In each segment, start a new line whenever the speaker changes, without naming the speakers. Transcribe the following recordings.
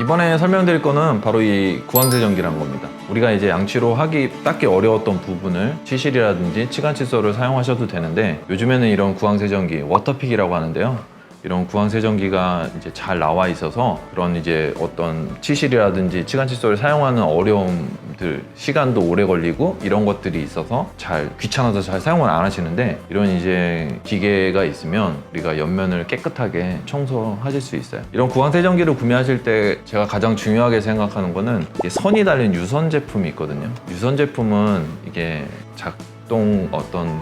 이번에 설명드릴 거는 바로 이 구황세정기라는 겁니다. 우리가 이제 양치로 하기 딱히 어려웠던 부분을 치실이라든지 치간 칫솔을 사용하셔도 되는데, 요즘에는 이런 구황세정기, 워터픽이라고 하는데요. 이런 구황세정기가 이제 잘 나와 있어서 그런 이제 어떤 치실이라든지 치간 칫솔을 사용하는 어려움들, 시간도 오래 걸리고 이런 것들이 있어서 잘 귀찮아서 잘 사용을 안 하시는데, 이런 이제 기계가 있으면 우리가 옆면을 깨끗하게 청소하실 수 있어요. 이런 구황세정기를 구매하실 때 제가 가장 중요하게 생각하는 거는 선이 달린 유선 제품이 있거든요. 유선 제품은 이게 어떤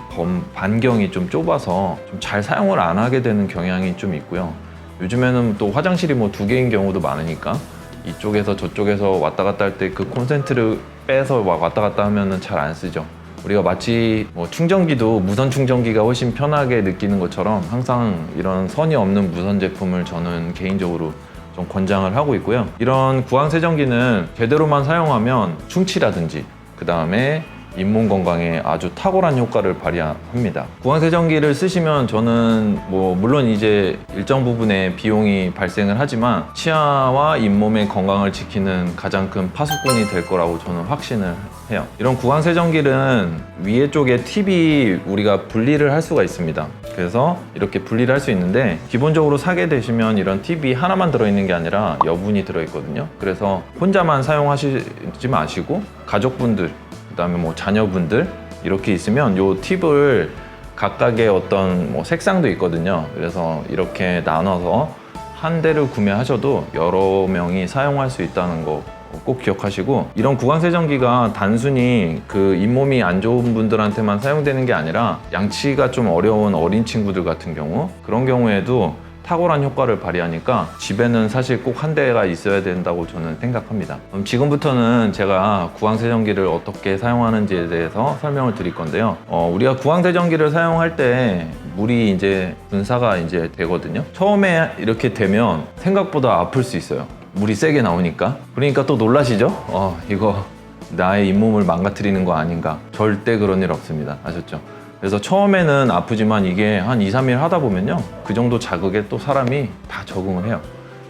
반경이 좀 좁아서 좀 잘 사용을 안 하게 되는 경향이 좀 있고요. 요즘에는 또 화장실이 뭐 2개인 경우도 많으니까 이쪽에서 저쪽에서 왔다 갔다 할 때 그 콘센트를 빼서 왔다 갔다 하면은 잘 안 쓰죠. 우리가 마치 뭐 충전기도 무선 충전기가 훨씬 편하게 느끼는 것처럼 항상 이런 선이 없는 무선 제품을 저는 개인적으로 좀 권장을 하고 있고요. 이런 구황세정기는 제대로만 사용하면 충치라든지 그 다음에 잇몸 건강에 아주 탁월한 효과를 발휘합니다. 구황세정기를 쓰시면 저는 물론 이제 일정 부분의 비용이 발생을 하지만 치아와 잇몸의 건강을 지키는 가장 큰 파수꾼이 될 거라고 저는 확신을 해요. 이런 구황세정기는 위에 쪽에 팁이 우리가 분리를 할 수가 있습니다. 그래서 이렇게 분리를 할 수 있는데, 기본적으로 사게 되시면 이런 팁이 하나만 들어있는 게 아니라 여분이 들어있거든요. 그래서 혼자만 사용하시지 마시고 가족분들, 그다음에 뭐 자녀분들 이렇게 있으면 요 팁을 각각의 어떤 색상도 있거든요. 그래서 이렇게 나눠서 한 대를 구매하셔도 여러 명이 사용할 수 있다는 거 꼭 기억하시고, 이런 구강세정기가 단순히 그 잇몸이 안 좋은 분들한테만 사용되는 게 아니라 양치가 좀 어려운 어린 친구들 같은 경우, 그런 경우에도 탁월한 효과를 발휘하니까 집에는 사실 꼭 한 대가 있어야 된다고 저는 생각합니다. 그럼 지금부터는 제가 구황세정기를 어떻게 사용하는지에 대해서 설명을 드릴 건데요. 우리가 구황세정기를 사용할 때 물이 이제 분사가 이제 되거든요. 처음에 이렇게 되면 생각보다 아플 수 있어요. 물이 세게 나오니까. 그러니까 또 놀라시죠? 이거 나의 잇몸을 망가뜨리는 거 아닌가. 절대 그런 일 없습니다. 아셨죠? 그래서 처음에는 아프지만 이게 한 2, 3일 하다 보면요, 그 정도 자극에 또 사람이 다 적응을 해요.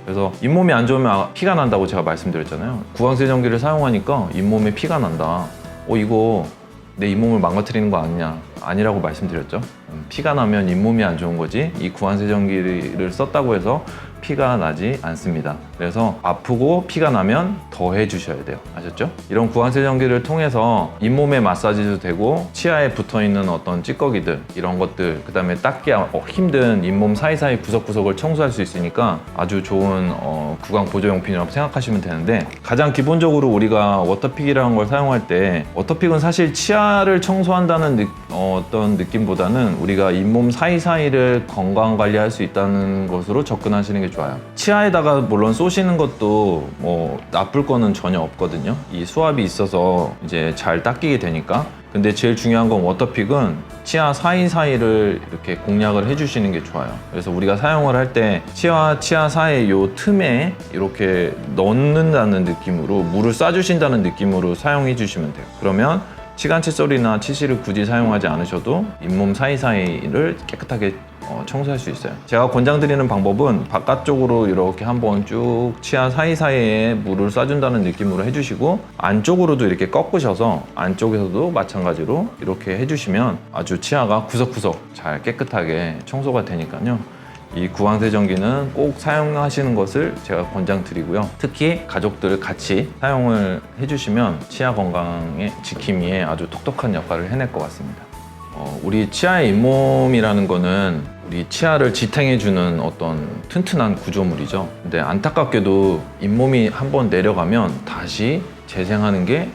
그래서 잇몸이 안 좋으면 피가 난다고 제가 말씀드렸잖아요. 구황세정기를 사용하니까 잇몸에 피가 난다. 이거 내 잇몸을 망가뜨리는 거 아니냐. 아니라고 말씀드렸죠. 피가 나면 잇몸이 안 좋은 거지, 이 구황세정기를 썼다고 해서 피가 나지 않습니다. 그래서 아프고 피가 나면 더 해주셔야 돼요. 아셨죠? 이런 구황세정기를 통해서 잇몸에 마사지도 되고, 치아에 붙어있는 어떤 찌꺼기들, 이런 것들, 그 다음에 닦기 힘든 잇몸 사이사이 구석구석을 청소할 수 있으니까 아주 좋은 구강 보조용品이라고 생각하시면 되는데, 가장 기본적으로 우리가 워터픽이라는 걸 사용할 때, 워터픽은 사실 치아를 청소한다는 어떤 느낌보다는 우리가 잇몸 사이사이를 건강관리할 수 있다는 것으로 접근하시는 게 좋아요. 치아에다가 물론 쏘시는 것도 나쁠 거는 전혀 없거든요. 이 수압이 있어서 이제 잘 닦이게 되니까. 근데 제일 중요한 건 워터픽은 치아 사이사이를 이렇게 공략을 해주시는 게 좋아요. 그래서 우리가 사용을 할 때 치아와 치아 사이 요 틈에 이렇게 넣는다는 느낌으로, 물을 쏴주신다는 느낌으로 사용해 주시면 돼요. 그러면 치간 칫솔이나 치실을 굳이 사용하지 않으셔도 잇몸 사이사이를 깨끗하게 청소할 수 있어요. 제가 권장드리는 방법은 바깥쪽으로 이렇게 한번 쭉 치아 사이사이에 물을 쏴준다는 느낌으로 해주시고, 안쪽으로도 이렇게 꺾으셔서 안쪽에서도 마찬가지로 이렇게 해주시면 아주 치아가 구석구석 잘 깨끗하게 청소가 되니까요. 이 구황세정기는 꼭 사용하시는 것을 제가 권장드리고요. 특히 가족들 같이 사용을 해주시면 치아 건강의 지킴이에 아주 톡톡한 역할을 해낼 것 같습니다. 우리 치아의 잇몸이라는 거는 우리 치아를 지탱해주는 어떤 튼튼한 구조물이죠. 근데 안타깝게도 잇몸이 한번 내려가면 다시 재생하는 게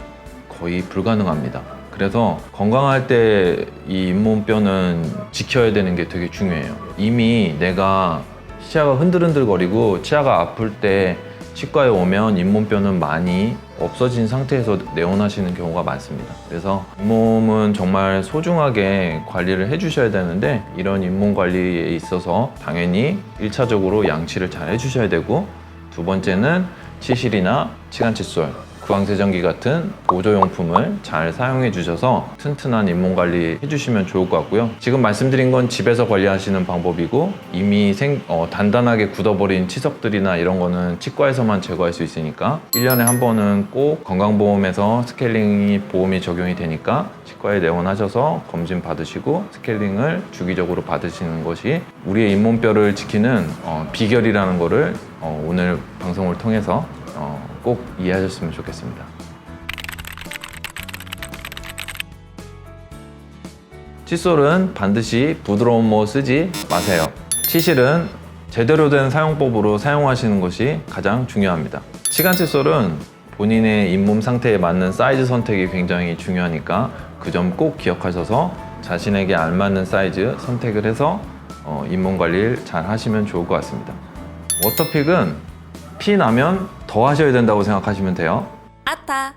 거의 불가능합니다. 그래서 건강할 때 이 잇몸뼈는 지켜야 되는 게 되게 중요해요. 이미 내가 치아가 흔들흔들거리고 치아가 아플 때 치과에 오면 잇몸뼈는 많이 없어진 상태에서 내원하시는 경우가 많습니다. 그래서 잇몸은 정말 소중하게 관리를 해주셔야 되는데, 이런 잇몸 관리에 있어서 당연히 1차적으로 양치를 잘 해주셔야 되고, 두 번째는 치실이나 치간 칫솔, 구강세정기 같은 보조용품을 잘 사용해 주셔서 튼튼한 잇몸 관리 해주시면 좋을 것 같고요. 지금 말씀드린 건 집에서 관리하시는 방법이고, 이미 단단하게 굳어버린 치석들이나 이런 거는 치과에서만 제거할 수 있으니까 1년에 한 번은 꼭 건강보험에서 스케일링 보험이 적용이 되니까 치과에 내원하셔서 검진 받으시고 스케일링을 주기적으로 받으시는 것이 우리의 잇몸뼈를 지키는 비결이라는 거를 오늘 방송을 통해서 꼭 이해하셨으면 좋겠습니다. 칫솔은 반드시 부드러운 모 쓰지 마세요. 치실은 제대로 된 사용법으로 사용하시는 것이 가장 중요합니다. 치간 칫솔은 본인의 잇몸 상태에 맞는 사이즈 선택이 굉장히 중요하니까 그 점 꼭 기억하셔서 자신에게 알맞는 사이즈 선택을 해서 잇몸 관리를 잘 하시면 좋을 것 같습니다. 워터픽은 피 나면 더 하셔야 된다고 생각하시면 돼요.
아타.